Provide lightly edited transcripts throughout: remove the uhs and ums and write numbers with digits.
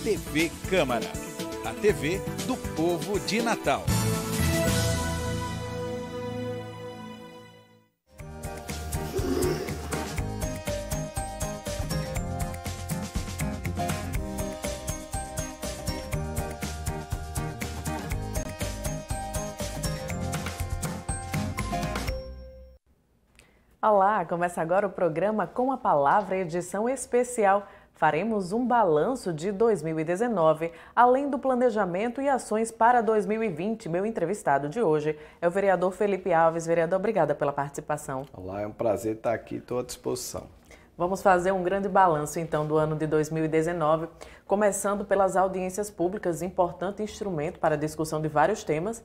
TV Câmara, a TV do povo de Natal. Olá, começa agora o programa Com a Palavra, edição especial. Faremos um balanço de 2019, além do planejamento e ações para 2020. Meu entrevistado de hoje é o vereador Felipe Alves. Vereador, obrigada pela participação. Olá, é um prazer estar aqui, estou à disposição. Vamos fazer um grande balanço, então, do ano de 2019, começando pelas audiências públicas, importante instrumento para a discussão de vários temas,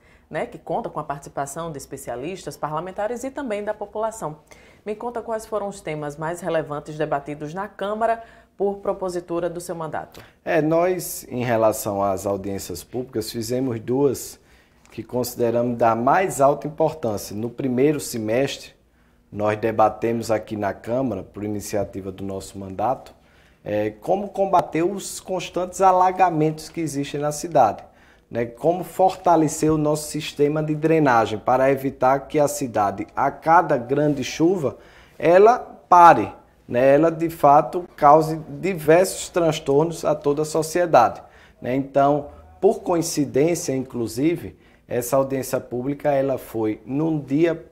que conta com a participação de especialistas, parlamentares e também da população. Me conta quais foram os temas mais relevantes debatidos na Câmara por propositura do seu mandato. Nós, em relação às audiências públicas, fizemos duas que consideramos da mais alta importância. No primeiro semestre, nós debatemos aqui na Câmara, por iniciativa do nosso mandato, como combater os constantes alagamentos que existem na cidade. Como fortalecer o nosso sistema de drenagem para evitar que a cidade, a cada grande chuva, ela pare. Ela, de fato, cause diversos transtornos a toda a sociedade. Então, por coincidência, inclusive, essa audiência pública ela foi num dia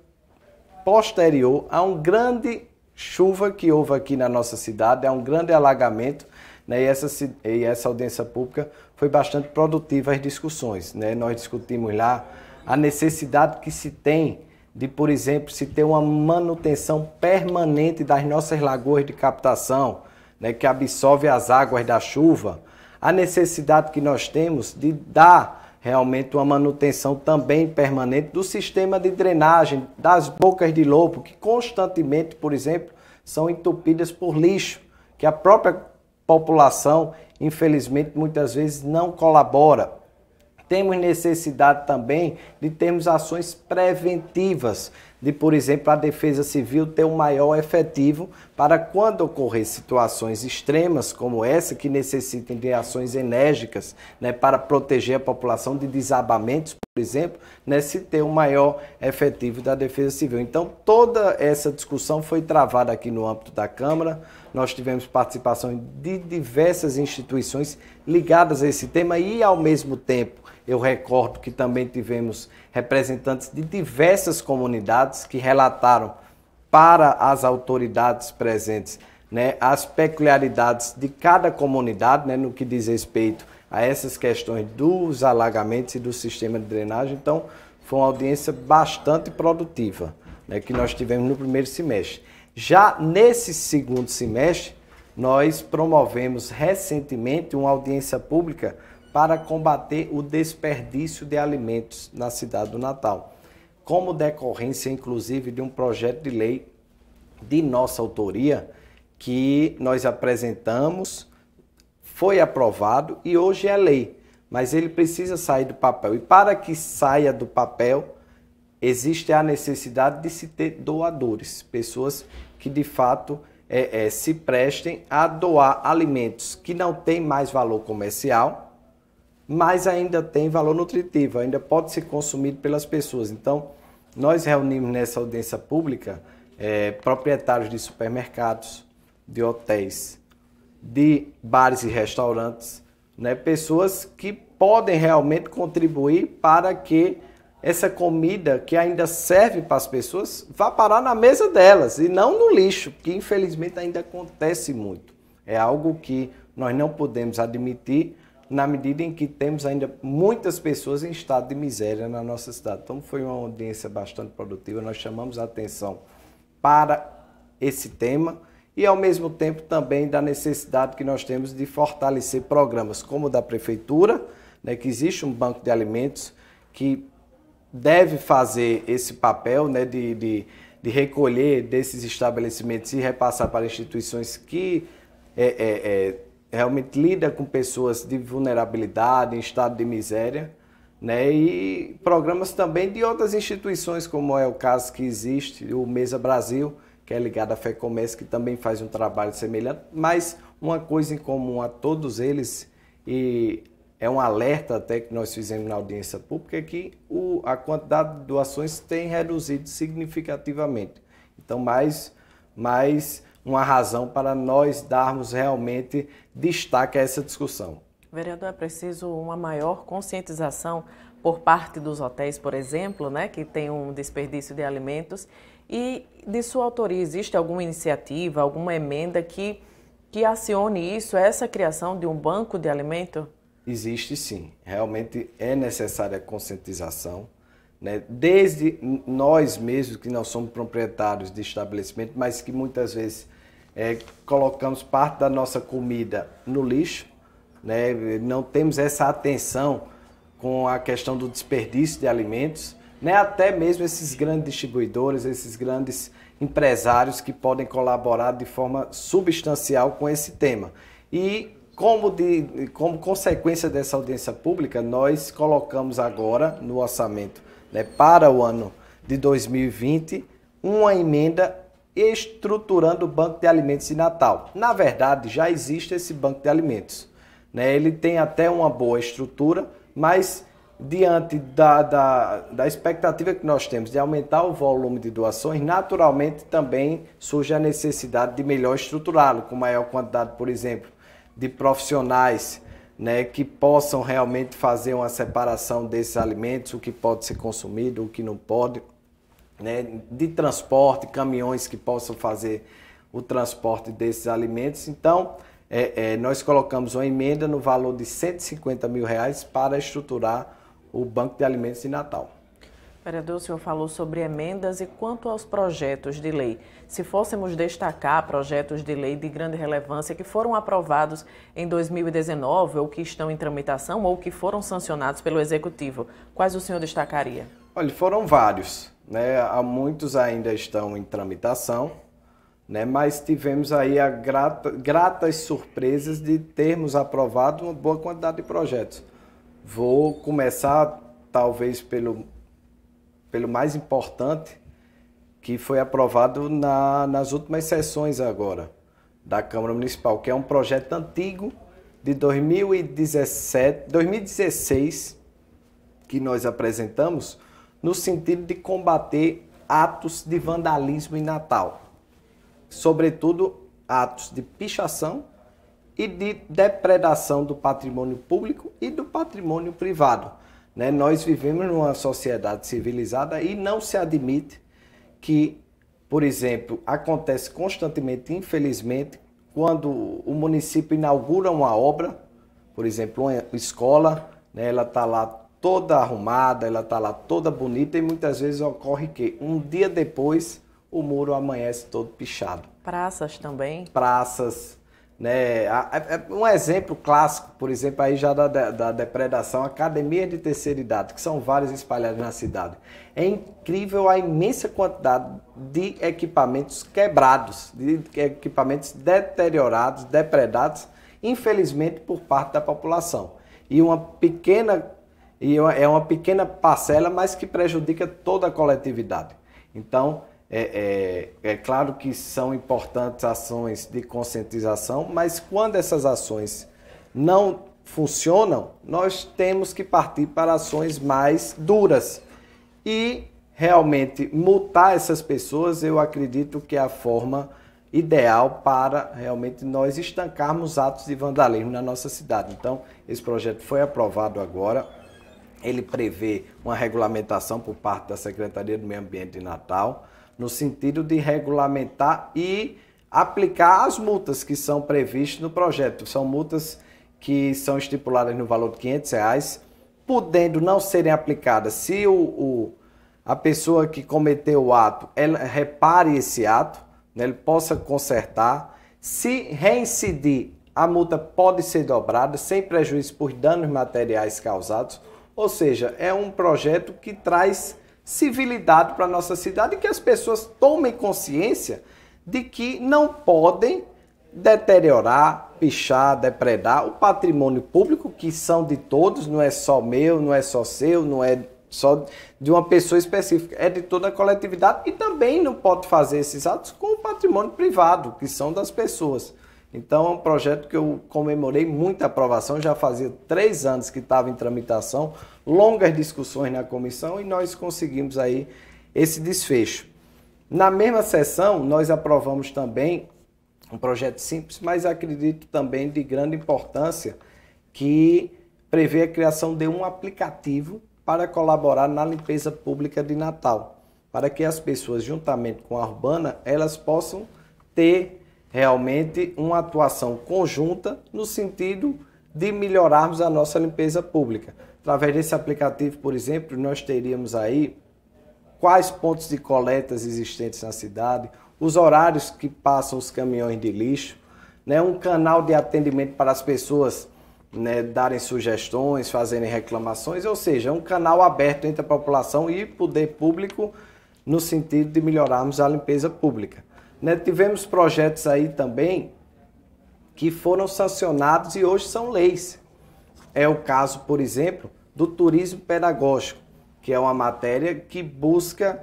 posterior a um grande chuva que houve aqui na nossa cidade, a um grande alagamento, e essa audiência pública foi bastante produtiva as discussões. Nós discutimos lá a necessidade que se tem de, por exemplo, se ter uma manutenção permanente das nossas lagoas de captação, que absorve as águas da chuva, a necessidade que nós temos de dar realmente uma manutenção também permanente do sistema de drenagem, das bocas de lobo, que constantemente, por exemplo, são entupidas por lixo, que a própria população, infelizmente, muitas vezes não colabora. Temos necessidade também de termos ações preventivas, de, por exemplo, a Defesa Civil ter um maior efetivo para quando ocorrer situações extremas como essa, que necessitem de ações enérgicas, para proteger a população de desabamentos, por exemplo, se ter um maior efetivo da Defesa Civil. Então, toda essa discussão foi travada aqui no âmbito da Câmara. Nós tivemos participação de diversas instituições ligadas a esse tema e, ao mesmo tempo, eu recordo que também tivemos representantes de diversas comunidades que relataram para as autoridades presentes as peculiaridades de cada comunidade, no que diz respeito a essas questões dos alagamentos e do sistema de drenagem. Então, foi uma audiência bastante produtiva que nós tivemos no primeiro semestre. Já nesse segundo semestre, nós promovemos recentemente uma audiência pública para combater o desperdício de alimentos na cidade do Natal, como decorrência, inclusive, de um projeto de lei de nossa autoria que nós apresentamos, foi aprovado e hoje é lei, mas ele precisa sair do papel. E para que saia do papel, existe a necessidade de se ter doadores, pessoas que de fato se prestem a doar alimentos que não têm mais valor comercial, mas ainda tem valor nutritivo, ainda pode ser consumido pelas pessoas. Então, nós reunimos nessa audiência pública proprietários de supermercados, de hotéis, de bares e restaurantes, pessoas que podem realmente contribuir para que essa comida que ainda serve para as pessoas vá parar na mesa delas e não no lixo, que infelizmente ainda acontece muito. É algo que nós não podemos admitir, na medida em que temos ainda muitas pessoas em estado de miséria na nossa cidade. Então foi uma audiência bastante produtiva, nós chamamos a atenção para esse tema e ao mesmo tempo também da necessidade que nós temos de fortalecer programas como o da Prefeitura, que existe um banco de alimentos que deve fazer esse papel de recolher desses estabelecimentos e repassar para instituições que realmente lida com pessoas de vulnerabilidade, em estado de miséria, e programas também de outras instituições, como é o caso que existe, o Mesa Brasil, que é ligado à FEComércio, que também faz um trabalho semelhante, mas uma coisa em comum a todos eles e é um alerta até que nós fizemos na audiência pública, que a quantidade de doações tem reduzido significativamente. Então, mais uma razão para nós darmos realmente destaque a essa discussão. Vereador, é preciso uma maior conscientização por parte dos hotéis, por exemplo, né, que tem um desperdício de alimentos. E de sua autoria, existe alguma iniciativa, alguma emenda que acione isso, essa criação de um banco de alimento? Existe sim, realmente é necessária a conscientização, né? Desde nós mesmos que não somos proprietários de estabelecimento, mas que muitas vezes colocamos parte da nossa comida no lixo, né? Não temos essa atenção com a questão do desperdício de alimentos, né? Até mesmo esses grandes distribuidores, esses grandes empresários que podem colaborar de forma substancial com esse tema. E como consequência dessa audiência pública, nós colocamos agora no orçamento, né, para o ano de 2020, uma emenda estruturando o Banco de Alimentos de Natal. Na verdade, já existe esse Banco de Alimentos, né? Ele tem até uma boa estrutura, mas diante da expectativa que nós temos de aumentar o volume de doações, naturalmente também surge a necessidade de melhor estruturá-lo, com maior quantidade, por exemplo, de profissionais, né, que possam realmente fazer uma separação desses alimentos, o que pode ser consumido, o que não pode, né, de transporte, caminhões que possam fazer o transporte desses alimentos. Então, nós colocamos uma emenda no valor de R$150 mil para estruturar o Banco de Alimentos de Natal. Vereador, o senhor falou sobre emendas e quanto aos projetos de lei. Se fôssemos destacar projetos de lei de grande relevância que foram aprovados em 2019 ou que estão em tramitação ou que foram sancionados pelo Executivo, quais o senhor destacaria? Olha, foram vários, né? Há muitos ainda estão em tramitação, né? Mas tivemos aí a gratas surpresas de termos aprovado uma boa quantidade de projetos. Vou começar talvez pelo mais importante, que foi aprovado nas últimas sessões agora da Câmara Municipal, que é um projeto antigo de 2016, que nós apresentamos, no sentido de combater atos de vandalismo em Natal. Sobretudo, atos de pichação e de depredação do patrimônio público e do patrimônio privado. Né? Nós vivemos numa sociedade civilizada e não se admite que, por exemplo, acontece constantemente, infelizmente, quando o município inaugura uma obra, por exemplo, uma escola, né? Ela está lá toda arrumada, ela está lá toda bonita e muitas vezes ocorre que um dia depois o muro amanhece todo pichado. Praças também? Praças, né? Um exemplo clássico, por exemplo, aí já da depredação, academias de terceira idade, que são várias espalhadas na cidade. É incrível a imensa quantidade de equipamentos quebrados, de equipamentos deteriorados, depredados, infelizmente por parte da população. É uma pequena parcela, mas que prejudica toda a coletividade. Então, é claro que são importantes ações de conscientização, mas quando essas ações não funcionam, nós temos que partir para ações mais duras. E realmente multar essas pessoas, eu acredito que é a forma ideal para realmente nós estancarmos atos de vandalismo na nossa cidade. Então, esse projeto foi aprovado agora. Ele prevê uma regulamentação por parte da Secretaria do Meio Ambiente de Natal, no sentido de regulamentar e aplicar as multas que são previstas no projeto. São multas que são estipuladas no valor de R$500, podendo não serem aplicadas se a pessoa que cometeu o ato ela repare esse ato, né, ele possa consertar. Se reincidir, a multa pode ser dobrada sem prejuízo por danos materiais causados. Ou seja, é um projeto que traz civilidade para a nossa cidade e que as pessoas tomem consciência de que não podem deteriorar, pichar, depredar o patrimônio público, que são de todos, não é só meu, não é só seu, não é só de uma pessoa específica, é de toda a coletividade, e também não pode fazer esses atos com o patrimônio privado, que são das pessoas. Então é um projeto que eu comemorei muita aprovação, já fazia 3 anos que estava em tramitação, longas discussões na comissão e nós conseguimos aí esse desfecho. Na mesma sessão, nós aprovamos também um projeto simples, mas acredito também de grande importância, que prevê a criação de um aplicativo para colaborar na limpeza pública de Natal, para que as pessoas, juntamente com a Urbana, elas possam ter realmente uma atuação conjunta no sentido de melhorarmos a nossa limpeza pública. Através desse aplicativo, por exemplo, nós teríamos aí quais pontos de coletas existentes na cidade, os horários que passam os caminhões de lixo, né, um canal de atendimento para as pessoas, né, darem sugestões, fazerem reclamações, ou seja, um canal aberto entre a população e poder público no sentido de melhorarmos a limpeza pública. Né, tivemos projetos aí também que foram sancionados e hoje são leis. É o caso, por exemplo, do turismo pedagógico, que é uma matéria que busca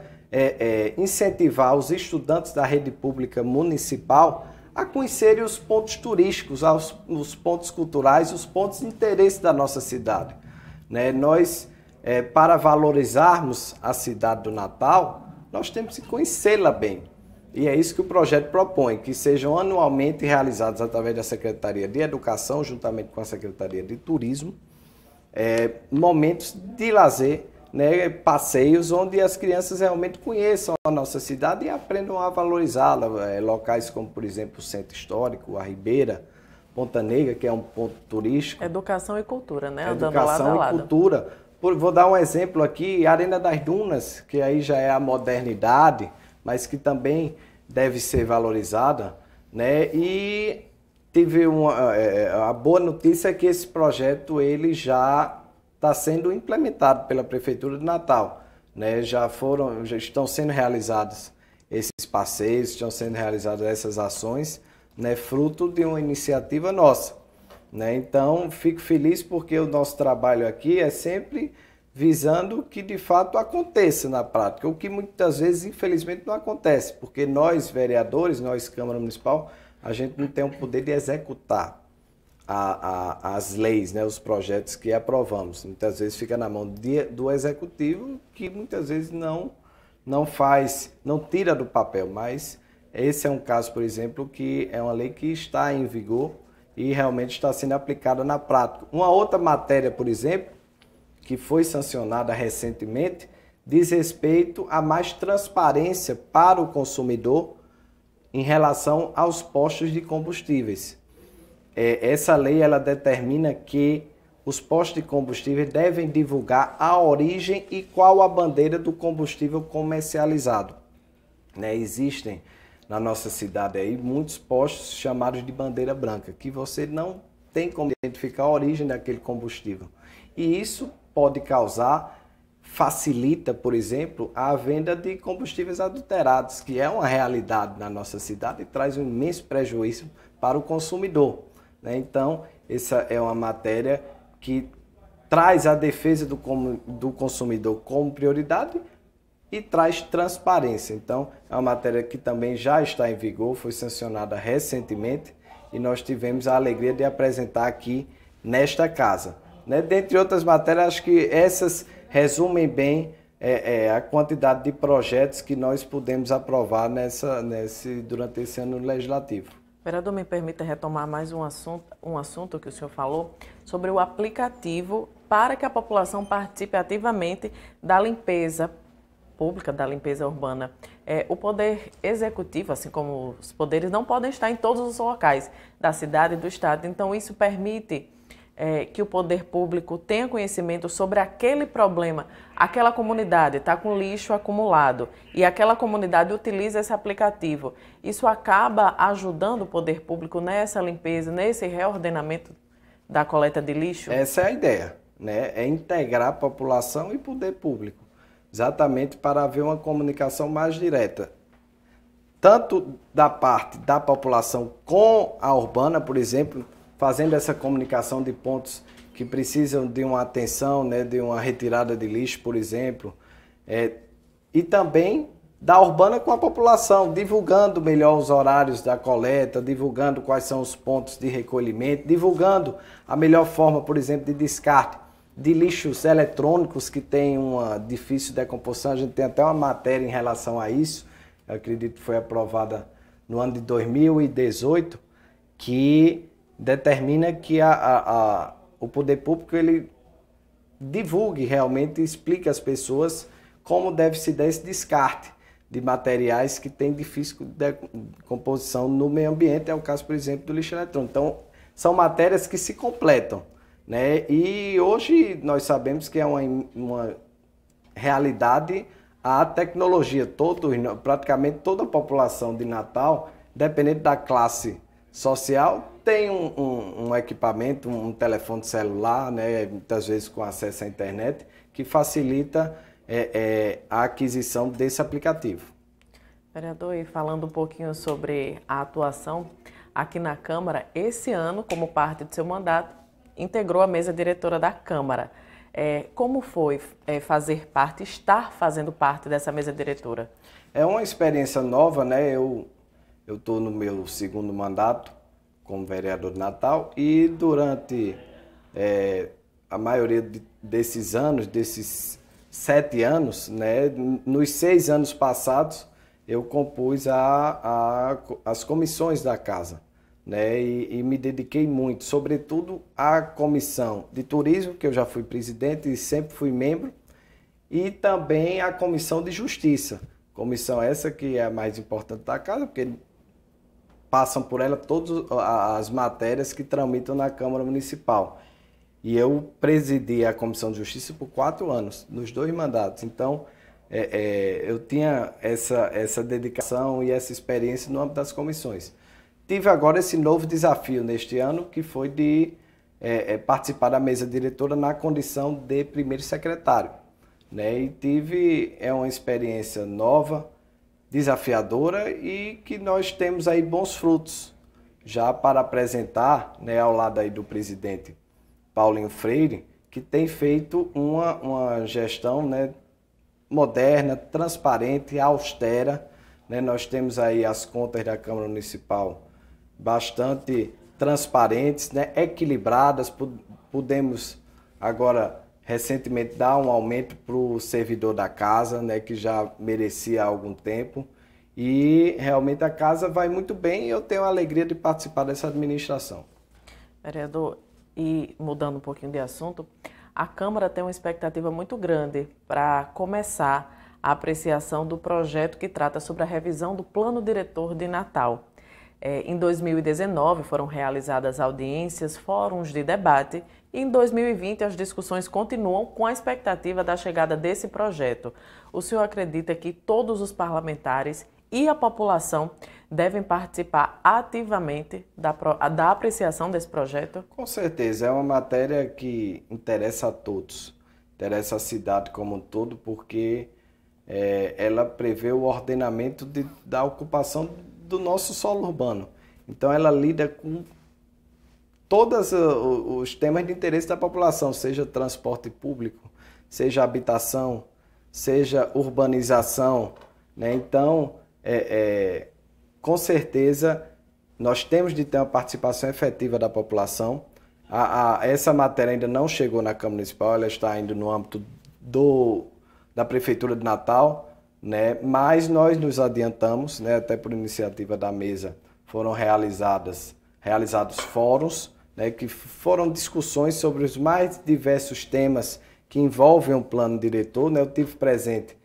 incentivar os estudantes da rede pública municipal a conhecerem os pontos turísticos, os pontos culturais, os pontos de interesse da nossa cidade. Né? Nós, para valorizarmos a cidade do Natal, nós temos que conhecê-la bem. E é isso que o projeto propõe, que sejam anualmente realizados através da Secretaria de Educação, juntamente com a Secretaria de Turismo, momentos de lazer, né, passeios onde as crianças realmente conheçam a nossa cidade e aprendam a valorizá-la. Locais como, por exemplo, o Centro Histórico, a Ribeira, Ponta Negra, que é um ponto turístico. Educação e cultura, né? Educação e cultura. Vou dar um exemplo aqui, Arena das Dunas, que aí já é a modernidade, mas que também deve ser valorizada, né? E tive a boa notícia é que esse projeto ele já está sendo implementado pela Prefeitura de Natal, né? Já estão sendo realizados esses passeios, estão sendo realizadas essas ações, né? Fruto de uma iniciativa nossa, né? Então, fico feliz porque o nosso trabalho aqui é sempre visando que de fato aconteça na prática, o que muitas vezes, infelizmente, não acontece, porque nós, vereadores, nós, Câmara Municipal, a gente não tem o poder de executar as leis, né, os projetos que aprovamos. Muitas vezes fica na mão do Executivo, que muitas vezes não tira do papel, mas esse é um caso, por exemplo, que é uma lei que está em vigor e realmente está sendo aplicada na prática. Uma outra matéria, por exemplo, que foi sancionada recentemente, diz respeito a mais transparência para o consumidor em relação aos postos de combustíveis. Essa lei ela determina que os postos de combustível devem divulgar a origem e qual a bandeira do combustível comercializado. Né? Existem na nossa cidade aí muitos postos chamados de bandeira branca, que você não tem como identificar a origem daquele combustível. E isso pode facilita, por exemplo, a venda de combustíveis adulterados, que é uma realidade na nossa cidade e traz um imenso prejuízo para o consumidor. Né? Então, essa é uma matéria que traz a defesa do consumidor como prioridade e traz transparência. Então, é uma matéria que também já está em vigor, foi sancionada recentemente e nós tivemos a alegria de apresentar aqui nesta casa. Né? Dentre outras matérias, acho que essas resumem bem a quantidade de projetos que nós pudemos aprovar durante esse ano legislativo. Vereador, me permita retomar mais um assunto que o senhor falou sobre o aplicativo para que a população participe ativamente da limpeza pública, da limpeza urbana. O poder executivo, assim como os poderes, não podem estar em todos os locais da cidade e do estado. Então, isso permite que o poder público tenha conhecimento sobre aquele problema, aquela comunidade está com lixo acumulado e aquela comunidade utiliza esse aplicativo. Isso acaba ajudando o poder público nessa limpeza, nesse reordenamento da coleta de lixo? Essa é a ideia, né? É integrar a população e poder público, exatamente para haver uma comunicação mais direta. Tanto da parte da população com a urbana, por exemplo, fazendo essa comunicação de pontos que precisam de uma atenção, né, de uma retirada de lixo, por exemplo, e também da urbana com a população, divulgando melhor os horários da coleta, divulgando quais são os pontos de recolhimento, divulgando a melhor forma, por exemplo, de descarte de lixos eletrônicos que tem uma difícil decomposição. A gente tem até uma matéria em relação a isso, eu acredito que foi aprovada no ano de 2018, que determina que o poder público ele divulgue realmente e explique às pessoas como deve se dar esse descarte de materiais que têm difícil decomposição no meio ambiente, é o caso, por exemplo, do lixo eletrônico. Então, são matérias que se completam, né? E hoje nós sabemos que é uma realidade a tecnologia. Praticamente toda a população de Natal, dependendo da classe social, tem um equipamento, um telefone celular, né? Muitas vezes com acesso à internet, que facilita a aquisição desse aplicativo. Vereador, e falando um pouquinho sobre a atuação aqui na Câmara, esse ano, como parte do seu mandato, integrou a mesa diretora da Câmara. Como foi fazer parte, estar fazendo parte dessa mesa diretora? É uma experiência nova, né? Eu estou no meu segundo mandato como vereador de Natal e durante a maioria desses anos, desses 7 anos, né? Nos 6 anos passados, eu compus as comissões da casa, né? E me dediquei muito, sobretudo à comissão de turismo, que eu já fui presidente e sempre fui membro, e também à comissão de justiça. Comissão essa que é a mais importante da casa, porque passam por ela todas as matérias que tramitam na Câmara Municipal. E eu presidi a Comissão de Justiça por 4 anos, nos 2 mandatos. Então, eu tinha essa dedicação e essa experiência no âmbito das comissões. Tive agora esse novo desafio neste ano, que foi de participar da mesa diretora na condição de primeiro secretário, né? E tive uma experiência nova, desafiadora e que nós temos aí bons frutos já para apresentar, né, ao lado aí do presidente Paulinho Freire, que tem feito uma gestão, né, moderna, transparente, austera, né? Nós temos aí as contas da Câmara Municipal bastante transparentes, né, equilibradas. Pudemos agora recentemente dar um aumento para o servidor da casa, né, que já merecia há algum tempo. E realmente a casa vai muito bem e eu tenho a alegria de participar dessa administração. Vereador, e mudando um pouquinho de assunto, a Câmara tem uma expectativa muito grande para começar a apreciação do projeto que trata sobre a revisão do Plano Diretor de Natal. Em 2019 foram realizadas audiências, fóruns de debate e em 2020 as discussões continuam com a expectativa da chegada desse projeto. O senhor acredita que todos os parlamentares e a população devem participar ativamente da apreciação desse projeto? Com certeza, é uma matéria que interessa a todos, interessa a cidade como um todo, porque ela prevê o ordenamento da ocupação do nosso solo urbano. Então ela lida com todos os temas de interesse da população, seja transporte público, seja habitação, seja urbanização, né? Então, com certeza, nós temos de ter uma participação efetiva da população. Essa matéria ainda não chegou na Câmara Municipal, ela está ainda no âmbito da Prefeitura de Natal, né? Mas nós nos adiantamos, né? Até por iniciativa da mesa, foram realizados fóruns, né? Que foram discussões sobre os mais diversos temas que envolvem o plano diretor, né? Eu tive presente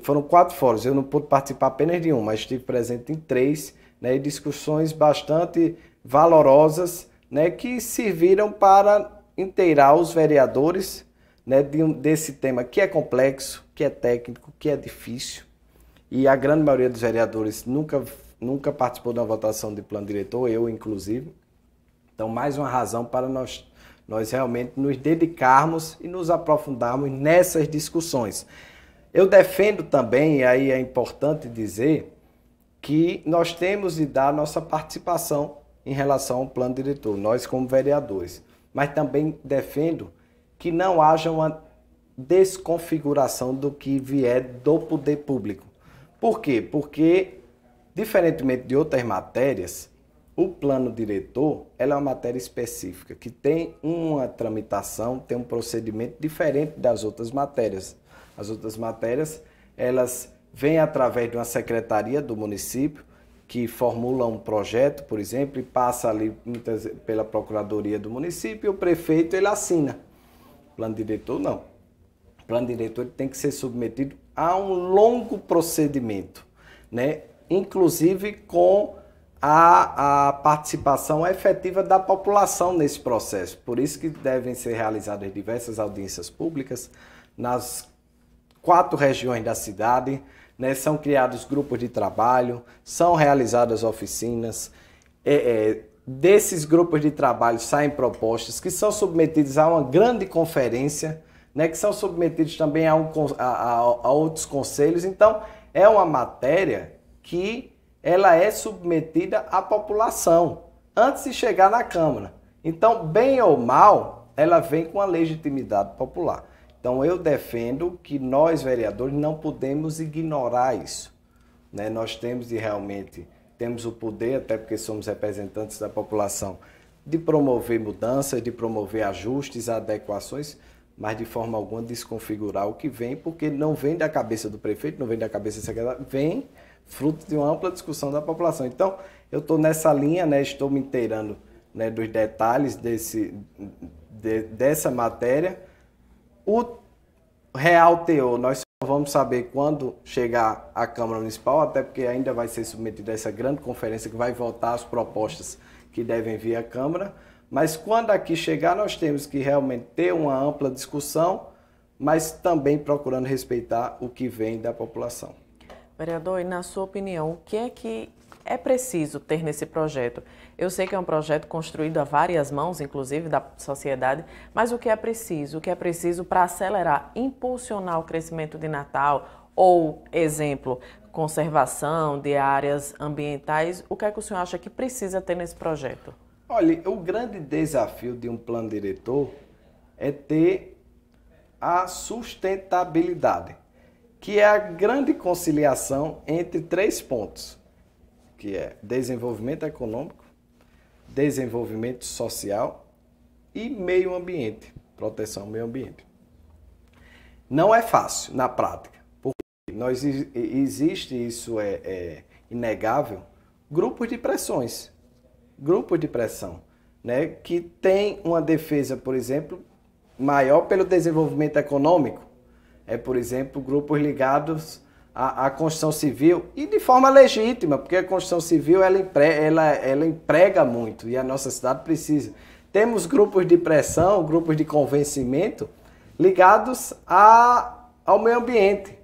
foram 4 fóruns, eu não pude participar apenas de um, mas estive presente em 3, né, e discussões bastante valorosas, né, que serviram para inteirar os vereadores, né, desse tema que é complexo, que é técnico, que é difícil, e a grande maioria dos vereadores nunca participou de uma votação de plano diretor, eu inclusive. Então, mais uma razão para nós realmente nos dedicarmos e nos aprofundarmos nessas discussões. Eu defendo também, e aí é importante dizer, que nós temos de dar nossa participação em relação ao plano diretor, nós como vereadores. Mas também defendo que não haja uma desconfiguração do que vier do poder público. Por quê? Porque, diferentemente de outras matérias, o plano diretor ela é uma matéria específica, que tem uma tramitação, tem um procedimento diferente das outras matérias. As outras matérias, elas vêm através de uma secretaria do município, que formula um projeto, por exemplo, e passa ali pela procuradoria do município, e o prefeito ele assina. O plano diretor não. O plano diretor ele tem que ser submetido a um longo procedimento, né? Inclusive com a participação efetiva da população nesse processo. Por isso que devem ser realizadas diversas audiências públicas nas 4 regiões da cidade, né? São criados grupos de trabalho, são realizadas oficinas. Desses grupos de trabalho saem propostas que são submetidas a uma grande conferência, né? Que são submetidos também a outros conselhos. Então, é uma matéria que ela é submetida à população antes de chegar na Câmara. Então, bem ou mal, ela vem com a legitimidade popular. Então, eu defendo que nós, vereadores, não podemos ignorar isso, né? Nós temos o poder, até porque somos representantes da população, de promover mudanças, de promover ajustes, adequações, mas de forma alguma desconfigurar o que vem, porque não vem da cabeça do prefeito, não vem da cabeça do secretário, vem fruto de uma ampla discussão da população. Então, eu estou nessa linha, né? Estou me inteirando, né, dos detalhes dessa matéria. O real teor, nós só vamos saber quando chegar à Câmara Municipal, até porque ainda vai ser submetida a essa grande conferência que vai votar as propostas que devem vir à Câmara. Mas quando aqui chegar, nós temos que realmente ter uma ampla discussão, mas também procurando respeitar o que vem da população. Vereador, e na sua opinião, o que é preciso ter nesse projeto? Eu sei que é um projeto construído a várias mãos, inclusive da sociedade, mas o que é preciso? O que é preciso para acelerar, impulsionar o crescimento de Natal? Ou, exemplo, conservação de áreas ambientais? O que é que o senhor acha que precisa ter nesse projeto? Olha, o grande desafio de um plano diretor é ter a sustentabilidade, que é a grande conciliação entre 3 pontos, que é desenvolvimento econômico, desenvolvimento social e meio ambiente, proteção ao meio ambiente. Não é fácil na prática, porque existe, isso é inegável, grupos de pressão, né, que tem uma defesa, por exemplo, maior pelo desenvolvimento econômico. Por exemplo, grupos ligados à construção civil e de forma legítima, porque a construção civil ela emprega muito e a nossa cidade precisa. Temos grupos de pressão, grupos de convencimento ligados ao meio ambiente,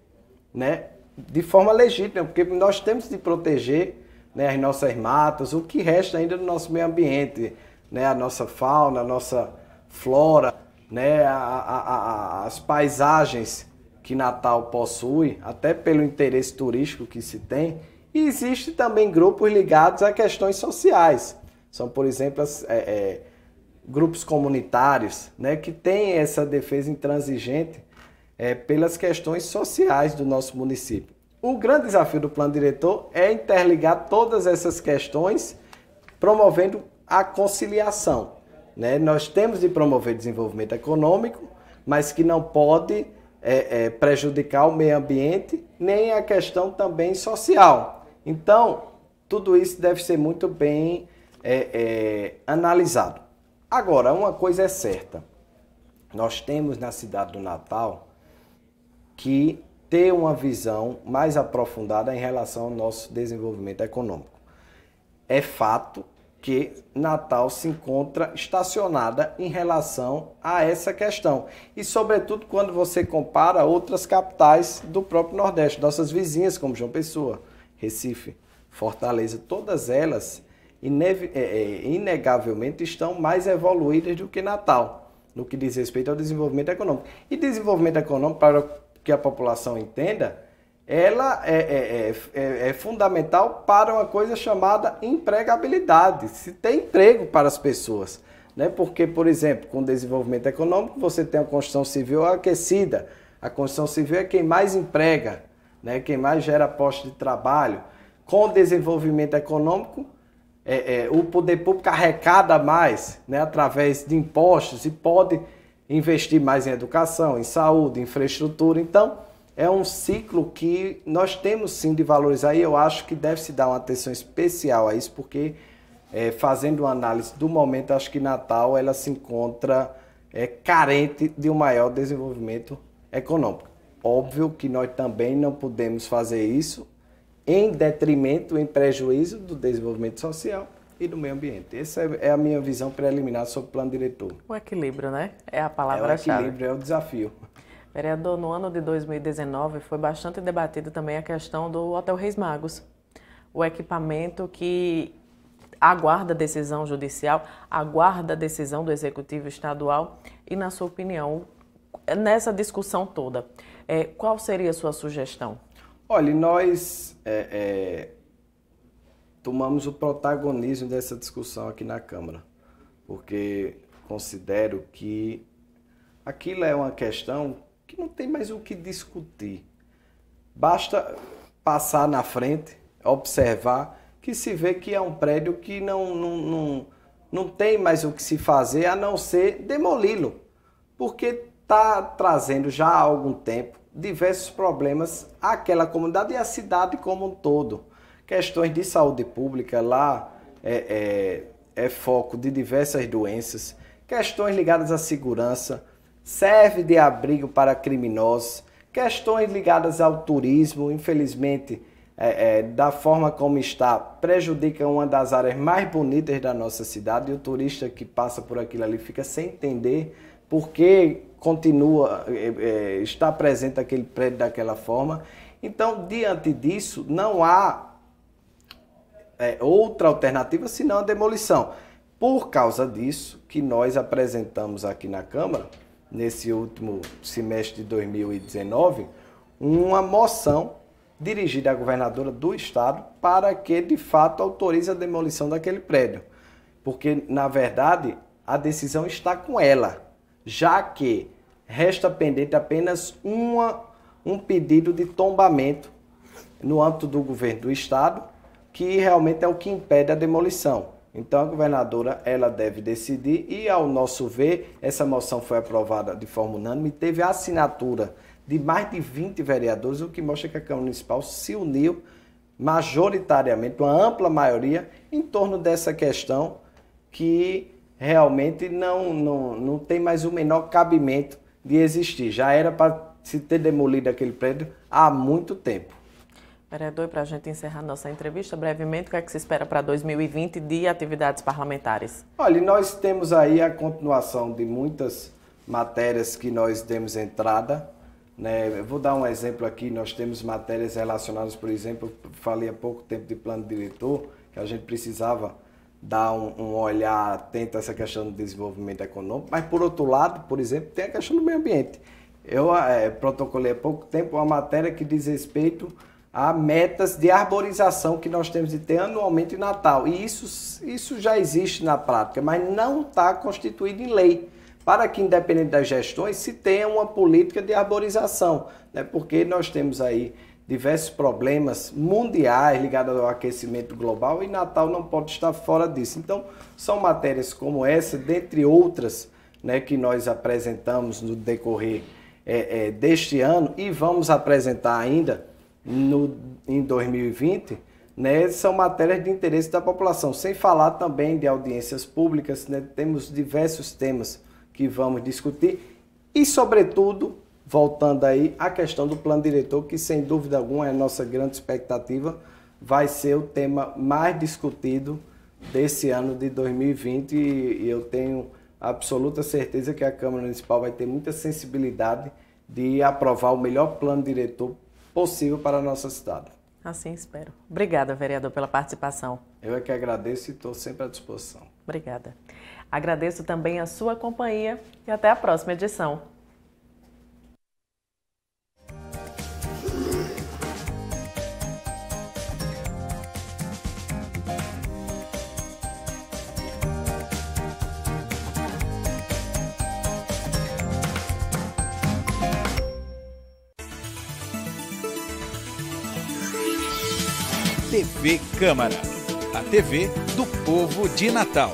né? De forma legítima, porque nós temos de proteger, né, as nossas matas, o que resta ainda do nosso meio ambiente, né? A nossa fauna, a nossa flora, né? As paisagens que Natal possui, até pelo interesse turístico que se tem. E existe também grupos ligados a questões sociais. São, por exemplo, grupos comunitários, né, que têm essa defesa intransigente pelas questões sociais do nosso município. O grande desafio do plano diretor é interligar todas essas questões, promovendo a conciliação, né? Nós temos de promover desenvolvimento econômico, mas que não pode prejudicar o meio ambiente, nem a questão também social. Então, tudo isso deve ser muito bem analisado. Agora, uma coisa é certa, nós temos na cidade do Natal que ter uma visão mais aprofundada em relação ao nosso desenvolvimento econômico. É fato que Natal se encontra estacionada em relação a essa questão. E, sobretudo, quando você compara outras capitais do próprio Nordeste, nossas vizinhas, como João Pessoa, Recife, Fortaleza, todas elas, inegavelmente, estão mais evoluídas do que Natal, no que diz respeito ao desenvolvimento econômico. E desenvolvimento econômico, para que a população entenda, ela é fundamental para uma coisa chamada empregabilidade. Se tem emprego para as pessoas, né? Porque, por exemplo, com o desenvolvimento econômico, você tem a construção civil aquecida. A construção civil é quem mais emprega né? Quem mais gera postos de trabalho, com desenvolvimento econômico, o poder público arrecada mais, né? Através de impostos e pode investir mais em educação, em saúde, em infraestrutura. Então, é um ciclo que nós temos sim de valorizar e eu acho que deve se dar uma atenção especial a isso, porque fazendo uma análise do momento, acho que Natal ela se encontra carente de um maior desenvolvimento econômico. Óbvio que nós também não podemos fazer isso em detrimento, em prejuízo do desenvolvimento social e do meio ambiente. Essa é a minha visão preliminar sobre o plano diretor. O equilíbrio, né? É a palavra-chave. É o equilíbrio, é o desafio. Vereador, no ano de 2019 foi bastante debatido também a questão do Hotel Reis Magos. O equipamento que aguarda decisão judicial, aguarda decisão do Executivo Estadual e, na sua opinião, nessa discussão toda, qual seria a sua sugestão? Olha, nós tomamos o protagonismo dessa discussão aqui na Câmara, porque considero que aquilo é uma questão que não tem mais o que discutir. Basta passar na frente, observar, que se vê que é um prédio que não tem mais o que se fazer a não ser demoli-lo, porque está trazendo já há algum tempo diversos problemas àquela comunidade e à cidade como um todo. Questões de saúde pública lá é foco de diversas doenças, questões ligadas à segurança, serve de abrigo para criminosos, questões ligadas ao turismo, infelizmente, da forma como está, prejudica uma das áreas mais bonitas da nossa cidade e o turista que passa por aquilo ali fica sem entender por que continua, está presente aquele prédio daquela forma. Então, diante disso, não há outra alternativa senão a demolição. Por causa disso, que nós apresentamos aqui na Câmara, nesse último semestre de 2019, uma moção dirigida à governadora do estado para que, de fato, autorize a demolição daquele prédio. Porque, na verdade, a decisão está com ela, já que resta pendente apenas um pedido de tombamento no âmbito do governo do estado, que realmente é o que impede a demolição. Então, a governadora ela deve decidir e, ao nosso ver, essa moção foi aprovada de forma unânime e teve a assinatura de mais de 20 vereadores, o que mostra que a Câmara Municipal se uniu majoritariamente, uma ampla maioria, em torno dessa questão que realmente não tem mais o menor cabimento de existir. Já era para se ter demolido aquele prédio há muito tempo. Vereador, e para a gente encerrar nossa entrevista, brevemente, o que é que se espera para 2020 de atividades parlamentares? Olha, nós temos aí a continuação de muitas matérias que nós demos entrada, né? Eu vou dar um exemplo aqui, nós temos matérias relacionadas, por exemplo, eu falei há pouco tempo de plano diretor, que a gente precisava dar um olhar atento a essa questão do desenvolvimento econômico, mas por outro lado, por exemplo, tem a questão do meio ambiente. Eu protocolei há pouco tempo uma matéria que diz respeito a metas de arborização que nós temos de ter anualmente em Natal. E isso já existe na prática, mas não está constituído em lei, para que, independente das gestões, se tenha uma política de arborização, né? Porque nós temos aí diversos problemas mundiais ligados ao aquecimento global e Natal não pode estar fora disso. Então, são matérias como essa, dentre outras, né, que nós apresentamos no decorrer deste ano e vamos apresentar ainda em 2020, né, são matérias de interesse da população, sem falar também de audiências públicas, né, temos diversos temas que vamos discutir e, sobretudo, voltando aí à questão do plano diretor, que sem dúvida alguma é a nossa grande expectativa, vai ser o tema mais discutido desse ano de 2020 e eu tenho absoluta certeza que a Câmara Municipal vai ter muita sensibilidade de aprovar o melhor plano diretor possível para a nossa cidade. Assim espero. Obrigada, vereador, pela participação. Eu é que agradeço e estou sempre à disposição. Obrigada. Agradeço também a sua companhia e até a próxima edição. TV Câmara, a TV do povo de Natal.